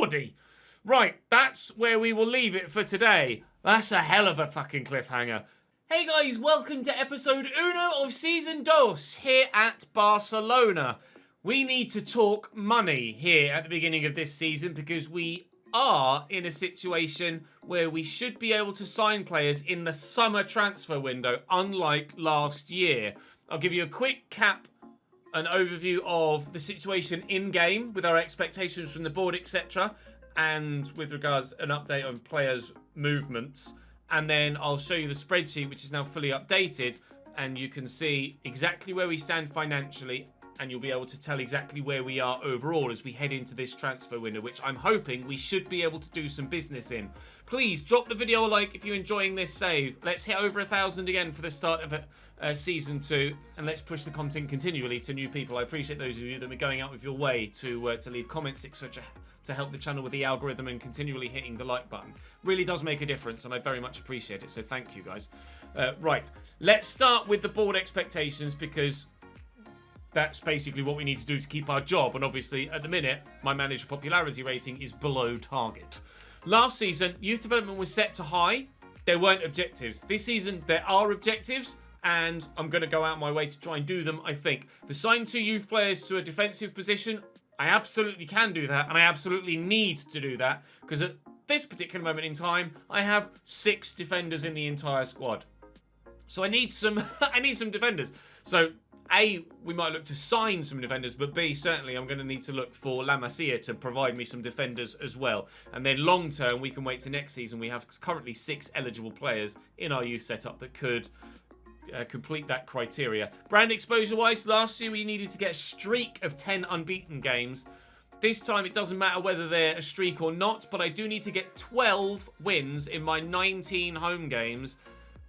Geordie. Right, that's where we will leave it for today. That's a hell of a fucking cliffhanger. Hey guys, welcome to episode uno of season dos here at Barcelona. We need to talk money here at the beginning of this season because we are in a situation where we should be able to sign players in the summer transfer window, unlike last year. I'll give you a quick an overview of the situation in-game with our expectations from the board, etc. And with regards an update on players' movements. And then I'll show you the spreadsheet, which is now fully updated. And you can see exactly where we stand financially. And you'll be able to tell exactly where we are overall as we head into this transfer window, which I'm hoping we should be able to do some business in. Please drop the video a like if you're enjoying this save. Let's hit over 1,000 again for the start of season 2, and let's push the content continually to new people. I appreciate those of you that are going out of your way to leave comments, etc., to help the channel with the algorithm and continually hitting the like button. Really does make a difference, and I very much appreciate it. So thank you, guys. Right, let's start with the board expectations because that's basically what we need to do to keep our job. And obviously, at the minute, my manager popularity rating is below target. Last season, youth development was set to high. There weren't objectives. This season, there are objectives, and I'm going to go out my way to try and do them, I think. The sign 2 youth players to a defensive position, I absolutely can do that, and I absolutely need to do that, because at this particular moment in time, I have 6 defenders in the entire squad. So I need some I need some defenders. So A, we might look to sign some defenders, but B, certainly I'm going to need to look for La Masia to provide me some defenders as well. And then long term, we can wait to next season. We have currently 6 eligible players in our youth setup that could complete that criteria. Brand exposure wise, last year we needed to get a streak of 10 unbeaten games. This time it doesn't matter whether they're a streak or not, but I do need to get 12 wins in my 19 home games.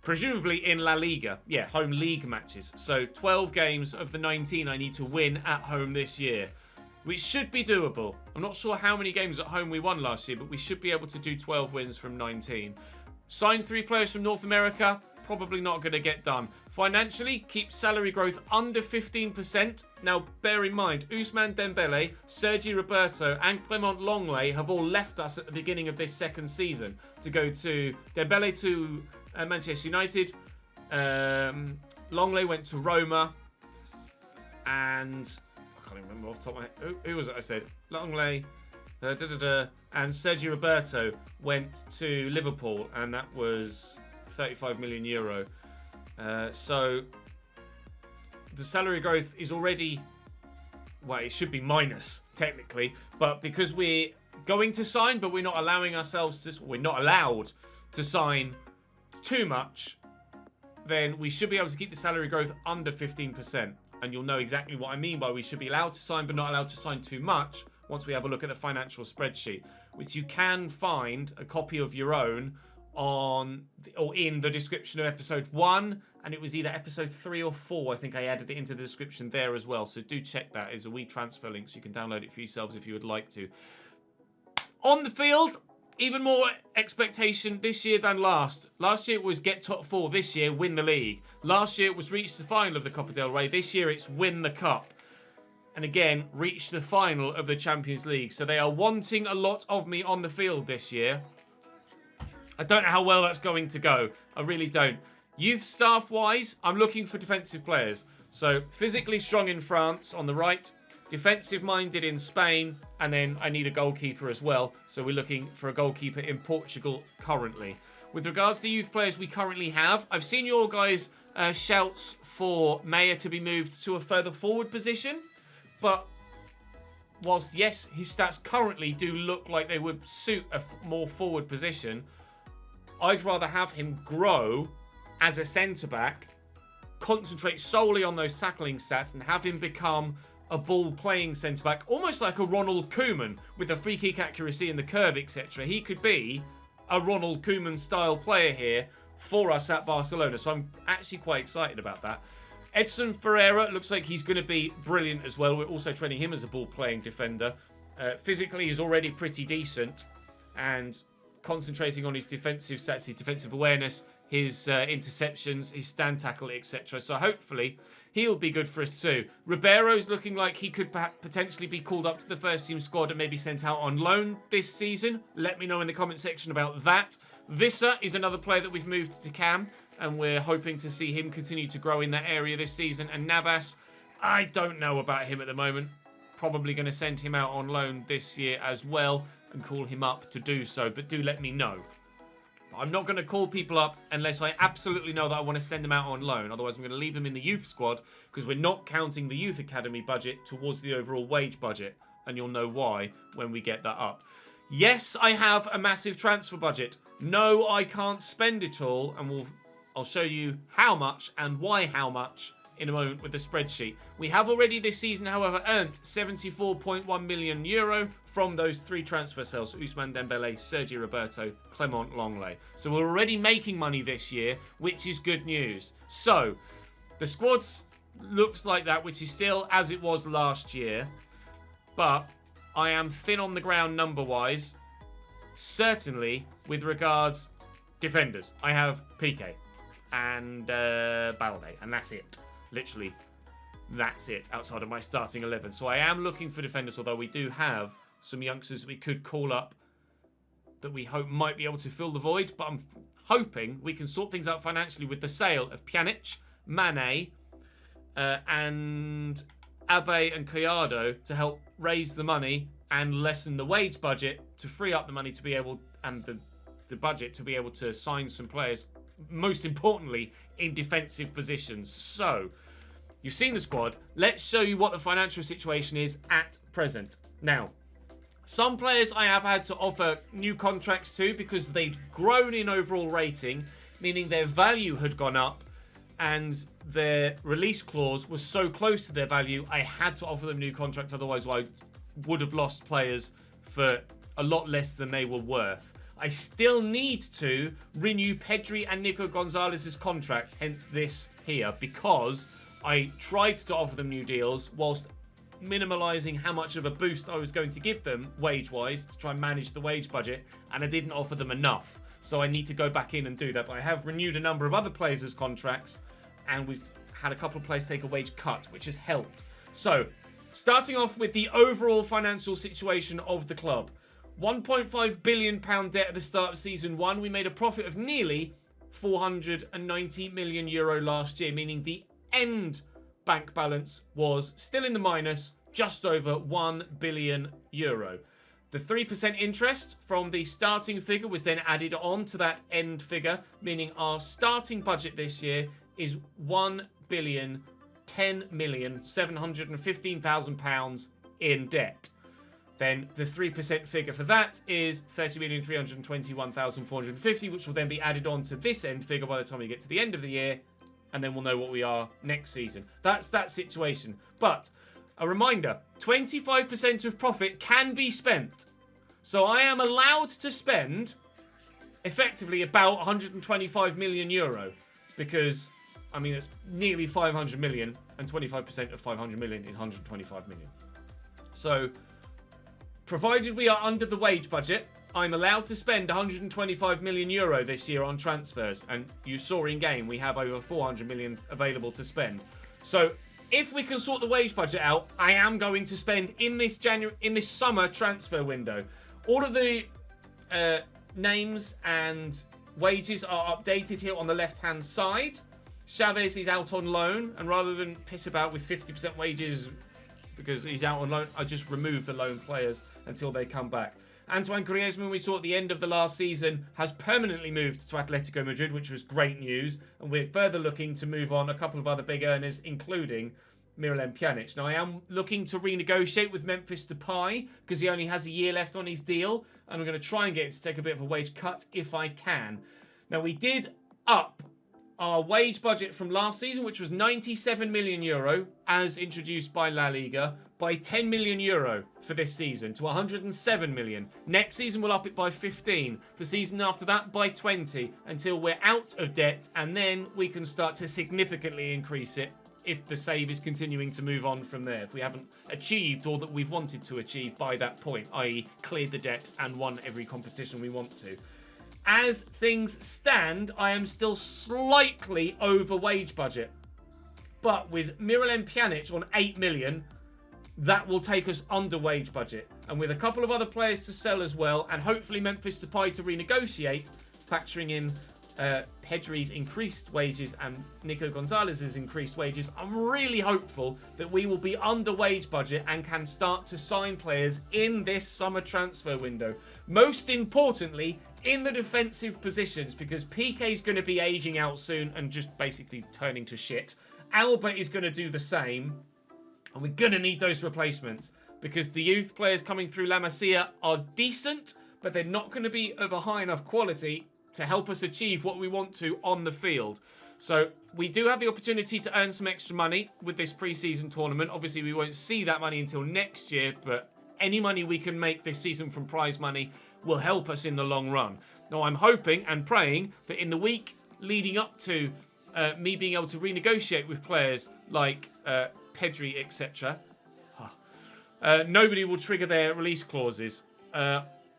Presumably in La Liga. Yeah, home league matches. So 12 games of the 19 I need to win at home this year, which should be doable. I'm not sure how many games at home we won last year, but we should be able to do 12 wins from 19. Sign 3 players from North America. Probably not going to get done. Financially, keep salary growth under 15%. Now, bear in mind, Ousmane Dembele, Sergi Roberto, and Clement Longley have all left us at the beginning of this second season to go to Dembele to Manchester United. Longley went to Roma, and I can't even remember off the top of my head. Who was it I said? Longley, and Sergi Roberto went to Liverpool, and that was 35 million euro. So the salary growth is already, well, it should be minus technically, but because we're going to sign, but we're not allowing ourselves to, we're not allowed to sign too much, then we should be able to keep the salary growth under 15%. And you'll know exactly what I mean by we should be allowed to sign, but not allowed to sign too much once we have a look at the financial spreadsheet, which you can find a copy of your own on or in the description of episode 1, and it was either episode 3 or 4. I think I added it into the description there as well. So do check that. It's a wee transfer link, so you can download it for yourselves if you would like to. On the field, even more expectation this year than last. Last year it was get top 4. This year, win the league. Last year it was reach the final of the Copa del Rey. This year it's win the cup. And again, reach the final of the Champions League. So they are wanting a lot of me on the field this year. I don't know how well that's going to go. I really don't. Youth staff-wise, I'm looking for defensive players. So physically strong in France on the right. Defensive-minded in Spain. And then I need a goalkeeper as well. So we're looking for a goalkeeper in Portugal currently. With regards to the youth players we currently have, I've seen your guys' shouts for Mayer to be moved to a further forward position. But whilst, yes, his stats currently do look like they would suit a more forward position, I'd rather have him grow as a centre-back, concentrate solely on those tackling stats, and have him become a ball-playing centre-back, almost like a Ronald Koeman, with the free-kick accuracy and the curve, etc. He could be a Ronald Koeman-style player here for us at Barcelona, so I'm actually quite excited about that. Edson Ferreira looks like he's going to be brilliant as well. We're also training him as a ball-playing defender. Physically, he's already pretty decent, and concentrating on his defensive stats, his defensive awareness, his interceptions, his stand tackle, etc. So hopefully he'll be good for us too. Ribeiro's looking like he could potentially be called up to the first team squad and maybe sent out on loan this season. Let me know in the comment section about that. Visser is another player that we've moved to Cam, and we're hoping to see him continue to grow in that area this season. And Navas, I don't know about him at the moment. Probably going to send him out on loan this year as well and call him up to do so, but do let me know. I'm not going to call people up unless I absolutely know that I want to send them out on loan. Otherwise, I'm going to leave them in the youth squad because we're not counting the youth academy budget towards the overall wage budget. And you'll know why when we get that up. Yes, I have a massive transfer budget. No, I can't spend it all. And I'll show you how much and why how much in a moment with the spreadsheet. We have already this season, however, earned €74.1 million from those 3 transfer sales: Ousmane Dembele, Sergi Roberto, Clement Longley. So we're already making money this year, which is good news. So the squad looks like that, which is still as it was last year, but I am thin on the ground number-wise. Certainly with regards defenders, I have Piqué and Balde, and that's it. Literally, that's it outside of my starting 11. So I am looking for defenders, although we do have some youngsters we could call up that we hope might be able to fill the void. But I'm hoping we can sort things out financially with the sale of Pjanic, Mane, and Abe and Collado to help raise the money and lessen the wage budget to free up the money to be able, and the budget to be able to sign some players, most importantly, in defensive positions. So, you've seen the squad. Let's show you what the financial situation is at present. Now, some players I have had to offer new contracts to because they'd grown in overall rating, meaning their value had gone up, and their release clause was so close to their value, I had to offer them new contracts. Otherwise, I would have lost players for a lot less than they were worth. I still need to renew Pedri and Nico Gonzalez's contracts, hence this here, because I tried to offer them new deals whilst minimalising how much of a boost I was going to give them wage-wise to try and manage the wage budget, and I didn't offer them enough. So I need to go back in and do that. But I have renewed a number of other players' contracts, and we've had a couple of players take a wage cut, which has helped. So, starting off with the overall financial situation of the club. £1.5 billion debt at the start of Season 1. We made a profit of nearly €490 million last year, meaning the end bank balance was still in the minus, just over €1 billion. The 3% interest from the starting figure was then added on to that end figure, meaning our starting budget this year is £1,010,715,000 in debt. Then the 3% figure for that is 30,321,450, which will then be added on to this end figure by the time we get to the end of the year, and then we'll know what we are next season. That's that situation. But a reminder, 25% of profit can be spent. So I am allowed to spend effectively about €125 million, because I mean it's nearly 500 million, and 25% of 500 million is 125 million. So provided we are under the wage budget, I'm allowed to spend €125 million this year on transfers. And you saw in game, we have over 400 million available to spend. So if we can sort the wage budget out, I am going to spend in this summer transfer window. All of the names and wages are updated here on the left-hand side. Chavez is out on loan, and rather than piss about with 50% wages because he's out on loan, I just remove the loan players until they come back. Antoine Griezmann, we saw at the end of the last season, has permanently moved to Atletico Madrid, which was great news. And we're further looking to move on a couple of other big earners, including Miralem Pjanic. Now, I am looking to renegotiate with Memphis Depay because he only has a year left on his deal. And I'm going to try and get him to take a bit of a wage cut if I can. Now, we did up our wage budget from last season, which was €97 million, as introduced by La Liga, by €10 million for this season to €107 million. Next season, we'll up it by 15. The season after that, by 20, until we're out of debt, and then we can start to significantly increase it if the save is continuing to move on from there. If we haven't achieved all that we've wanted to achieve by that point, i.e. cleared the debt and won every competition we want to. as things stand, I am still slightly over wage budget. But with Miralem Pjanic on 8 million, that will take us under wage budget. And with a couple of other players to sell as well, and hopefully Memphis Depay to renegotiate, factoring in Pedri's increased wages and Nico Gonzalez's increased wages, I'm really hopeful that we will be under wage budget and can start to sign players in this summer transfer window. Most importantly, in the defensive positions, because PK is going to be aging out soon and just basically turning to shit. Alba is going to do the same, and we're going to need those replacements because the youth players coming through La Masia are decent, but they're not going to be of a high enough quality to help us achieve what we want to on the field. So we do have the opportunity to earn some extra money with this pre-season tournament. Obviously, we won't see that money until next year, but any money we can make this season from prize money will help us in the long run. Now, I'm hoping and praying that in the week leading up to me being able to renegotiate with players like Pedri, etc., nobody will trigger their release clauses.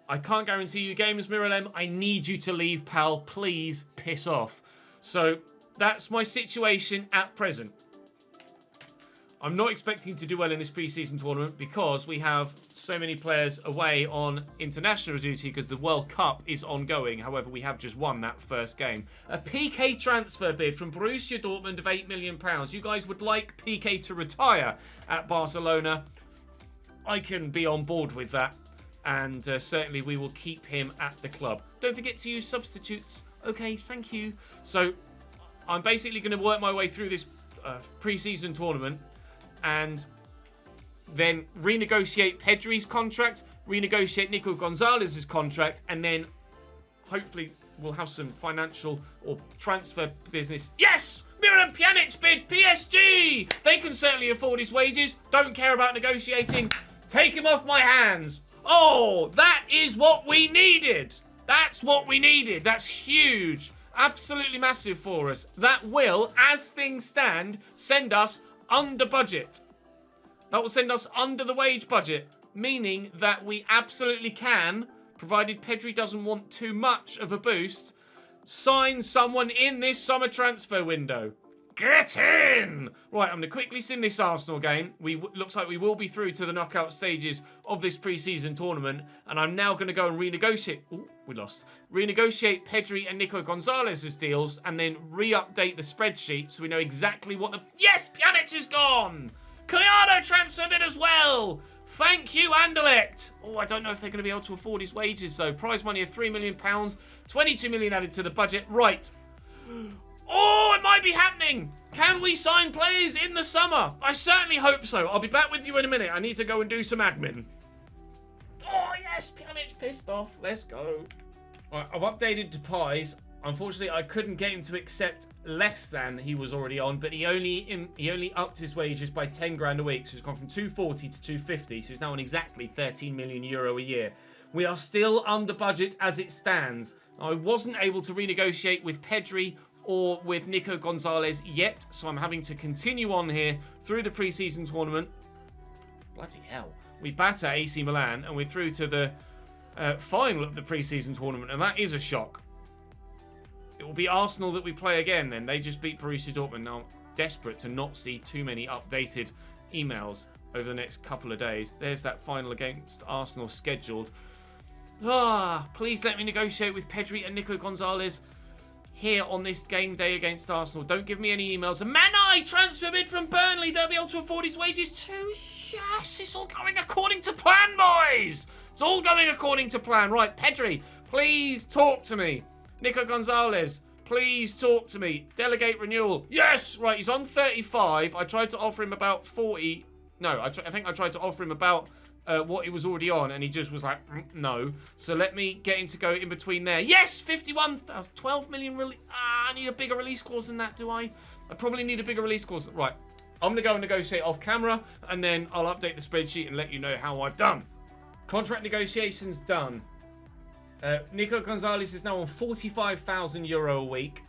I can't guarantee you games, Miralem. I need you to leave, pal. Please piss off. So that's my situation at present. I'm not expecting to do well in this pre-season tournament because we have so many players away on international duty because the World Cup is ongoing. However, we have just won that first game. A PK transfer bid from Borussia Dortmund of £8 million. You guys would like PK to retire at Barcelona. I can be on board with that. And certainly we will keep him at the club. Don't forget to use substitutes. Okay, thank you. So I'm basically going to work my way through this pre-season tournament and then renegotiate Pedri's contract, renegotiate Nico Gonzalez's contract, and then hopefully we'll have some financial or transfer business. Yes! Miralem Pjanic bid PSG! They can certainly afford his wages. Don't care about negotiating. Take him off my hands. Oh, that is what we needed. That's what we needed. That's huge. Absolutely massive for us. That will, as things stand, send us under budget. That will send us under the wage budget, meaning that we absolutely can, provided Pedri doesn't want too much of a boost, sign someone in this summer transfer window. Get in! Right, I'm going to quickly sim this Arsenal game. Looks like we will be through to the knockout stages of this pre-season tournament. And I'm now going to go and renegotiate... Ooh, we lost. Renegotiate Pedri and Nico Gonzalez's deals and then re-update the spreadsheet so we know exactly what the... Yes, Pjanic is gone! Collado transfer bid as well! Thank you, Anderlecht. Oh, I don't know if they're going to be able to afford his wages, though. Prize money of £3 million, 22 million added to the budget. Right. Oh, it might be happening. Can we sign players in the summer? I certainly hope so. I'll be back with you in a minute. I need to go and do some admin. Oh, yes. Pjanic pissed off. Let's go. All right, I've updated Depay's. Unfortunately, I couldn't get him to accept less than he was already on, but he only upped his wages by 10 grand a week. So he's gone from 240 to 250. So he's now on exactly 13 million euro a year. We are still under budget as it stands. I wasn't able to renegotiate with Pedri or with Nico Gonzalez yet, so I'm having to continue on here through the pre-season tournament. Bloody hell. We batter AC Milan, and we're through to the final of the pre-season tournament, and that is a shock. It will be Arsenal that we play again then. They just beat Borussia Dortmund. Now, I'm desperate to not see too many updated emails over the next couple of days. There's that final against Arsenal scheduled. Please let me negotiate with Pedri and Nico Gonzalez here on this game day against Arsenal. Don't give me any emails. A Manai transfer bid from Burnley. They'll be able to afford his wages too. Yes, it's all going according to plan, boys. It's all going according to plan. Right, Pedri, please talk to me. Nico Gonzalez, please talk to me. Delegate renewal. Yes, right, he's on 35. I tried to offer him about 40. No, I think I tried to offer him about what he was already on, and he just was like, no. So let me get him to go in between there. Yes, 51,000, 12 million. I need a bigger release clause than that, do I? I probably need a bigger release clause. Right, I'm going to go and negotiate off camera, and then I'll update the spreadsheet and let you know how I've done. Contract negotiations done. Nico Gonzalez is now on 45,000 euro a week,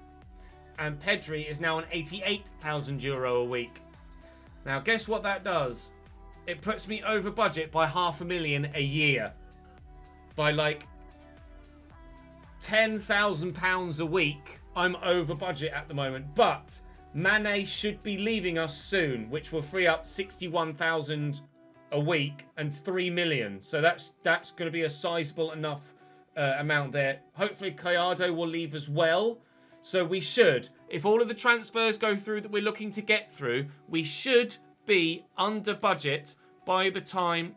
and Pedri is now on 88,000 euro a week. Now, guess what that does? It puts me over budget by £500,000 a year. By like £10,000 a week. I'm over budget at the moment, but Mane should be leaving us soon, which will free up 61,000 a week and 3 million. So that's going to be a sizable enough amount there. Hopefully Gallardo will leave as well. So we should, if all of the transfers go through that we're looking to get through, we should be under budget by the time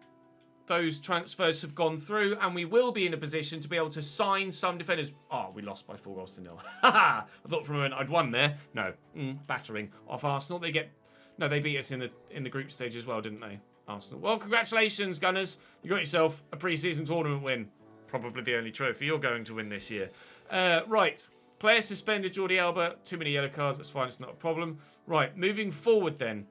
those transfers have gone through, and we will be in a position to be able to sign some defenders. Oh, we lost by 4-0. I thought for a moment I'd won there. No, battering off Arsenal. They beat us in the group stage as well, didn't they? Arsenal. Well, congratulations, Gunners. You got yourself a pre-season tournament win. Probably the only trophy you're going to win this year. Right. Player suspended, Jordi Alba. Too many yellow cards. That's fine. It's not a problem. Right. Moving forward then.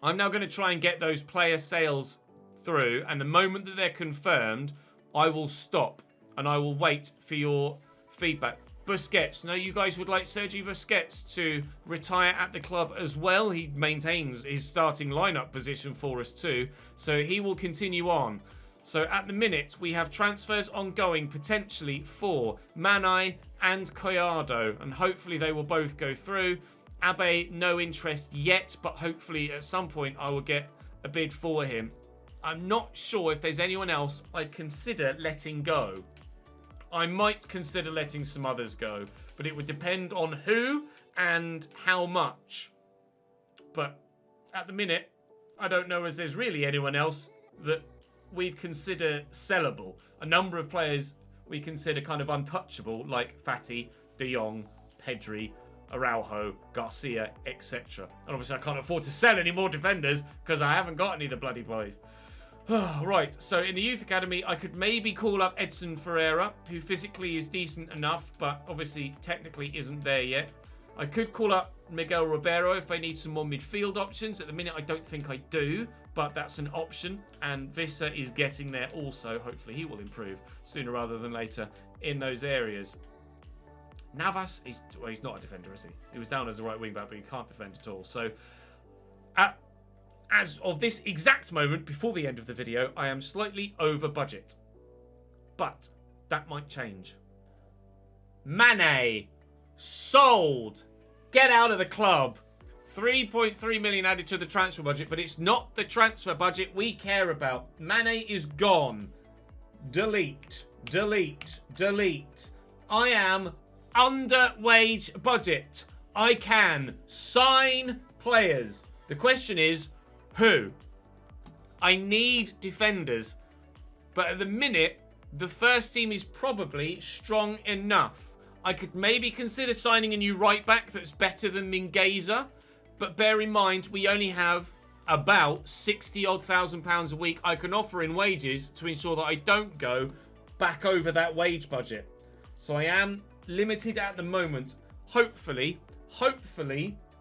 I'm now going to try and get those player sales through. And the moment that they're confirmed, I will stop. And I will wait for your feedback. Busquets. No, you guys would like Sergio Busquets to retire at the club as well. He maintains his starting lineup position for us too. So he will continue on. So at the minute, we have transfers ongoing potentially for Mane and Gallardo. And hopefully they will both go through. Abe, no interest yet. But hopefully at some point I will get a bid for him. I'm not sure if there's anyone else I'd consider letting go. I might consider letting some others go, but it would depend on who and how much. But at the minute, I don't know as there's really anyone else that we'd consider sellable. A number of players we consider kind of untouchable, like Fati, De Jong, Pedri, Araujo, Garcia, etc. And obviously I can't afford to sell any more defenders because I haven't got any of the bloody boys. Right, so in the youth academy, I could maybe call up Edson Ferreira, who physically is decent enough, but obviously technically isn't there yet. I could call up Miguel Ribeiro if I need some more midfield options. At the minute, I don't think I do, but that's an option. And Vissa is getting there also. Hopefully he will improve sooner rather than later in those areas. Navas, he's not a defender, is he? He was down as a right wing back, but he can't defend at all. So, as of this exact moment, before the end of the video, I am slightly over budget. But that might change. Mane. Sold. Get out of the club. 3.3 million added to the transfer budget, but it's not the transfer budget we care about. Mane is gone. Delete. Delete. Delete. I am under wage budget. I can sign players. The question is, who? I need defenders, but at the minute, the first team is probably strong enough. I could maybe consider signing a new right back that's better than Mingueza, but bear in mind, we only have about 60-odd thousand pounds a week I can offer in wages to ensure that I don't go back over that wage budget. So I am limited at the moment. Hopefully,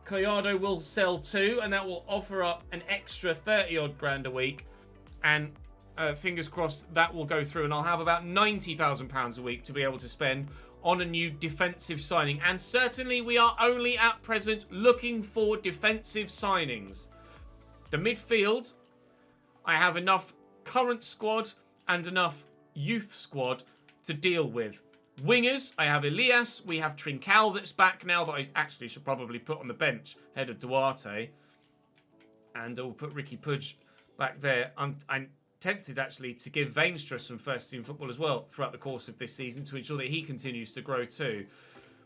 Gallardo will sell too, and that will offer up an extra 30-odd grand a week. And fingers crossed that will go through, and I'll have about £90,000 a week to be able to spend on a new defensive signing. And certainly we are only at present looking for defensive signings. The midfield, I have enough current squad and enough youth squad to deal with. Wingers, I have Elias. We have Trincao that's back now that I actually should probably put on the bench ahead of Duarte. And I'll put Ricky Puig back there. I'm tempted actually to give Veenstra some first team football as well throughout the course of this season to ensure that he continues to grow too.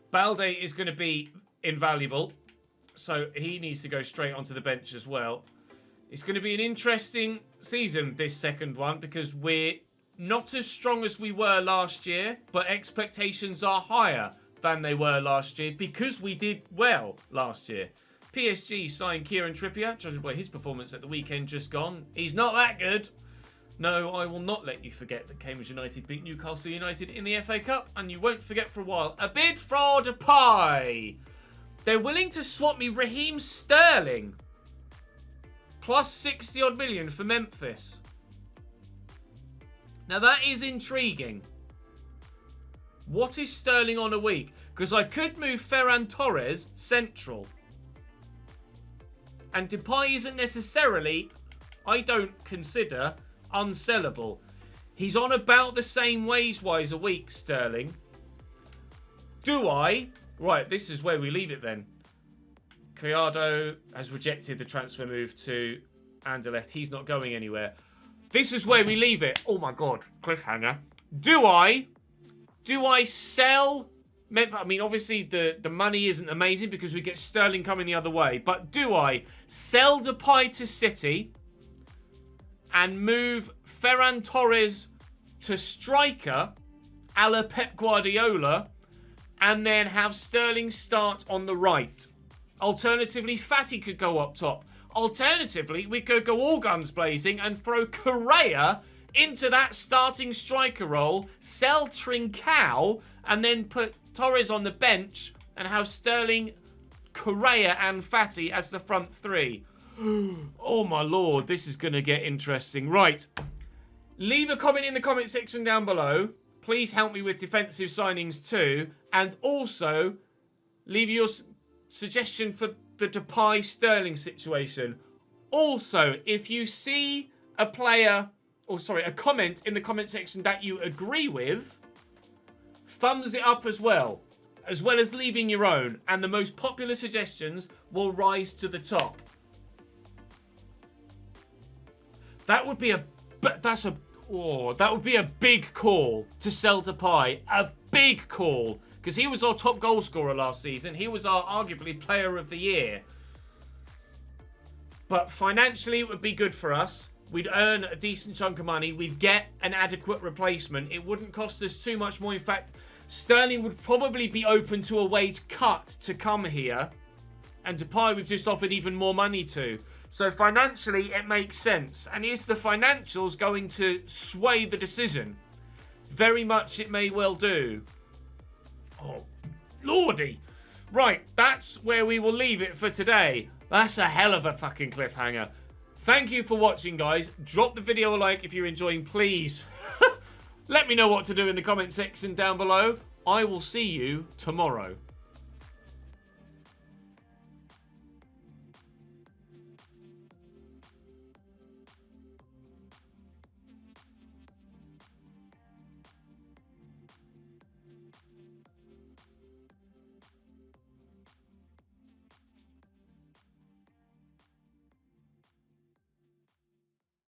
Balde is going to be invaluable, so he needs to go straight onto the bench as well. It's going to be an interesting season, this second one, because we're not as strong as we were last year, but expectations are higher than they were last year because we did well last year. PSG signed Kieran Trippier, judging by his performance at the weekend just gone. He's not that good. No, I will not let you forget that Cambridge United beat Newcastle United in the FA Cup, and you won't forget for a while. A bid for Depay. They're willing to swap me Raheem Sterling. Plus 60-odd million for Memphis. Now that is intriguing. What is Sterling on a week? Because I could move Ferran Torres central. And Depay isn't necessarily, I don't consider, unsellable. He's on about the same wage-wise a week, Sterling. Do I? Right, this is where we leave it then. Criado has rejected the transfer move to Anderlecht. He's not going anywhere. This is where we leave it. Oh my god, cliffhanger. Do I sell Memphis? I mean, obviously the money isn't amazing because we get Sterling coming the other way. But do I sell Depay to City and move Ferran Torres to striker a la Pep Guardiola and then have Sterling start on the right? Alternatively, Fatty could go up top. Alternatively, we could go all guns blazing and throw Correa into that starting striker role, sell Trincao, and then put Torres on the bench and have Sterling, Correa, and Fatty as the front three. Oh my lord, this is going to get interesting. Right, leave a comment in the comment section down below. Please help me with defensive signings too. And also, leave your suggestion for the Depay Sterling situation. Also, if you see a player, a comment in the comment section that you agree with, thumbs it up as well as leaving your own, and the most popular suggestions will rise to the top. That would be a big call to sell Depay. A big call. Because he was our top goal scorer last season. He was our arguably player of the year. But financially, it would be good for us. We'd earn a decent chunk of money. We'd get an adequate replacement. It wouldn't cost us too much more. In fact, Sterling would probably be open to a wage cut to come here. And Depay we've just offered even more money to. So financially, it makes sense. And is the financials going to sway the decision? Very much it may well do. Oh, lordy. Right, that's where we will leave it for today. That's a hell of a fucking cliffhanger. Thank you for watching, guys. Drop the video a like if you're enjoying, please. Let me know what to do in the comment section down below. I will see you tomorrow.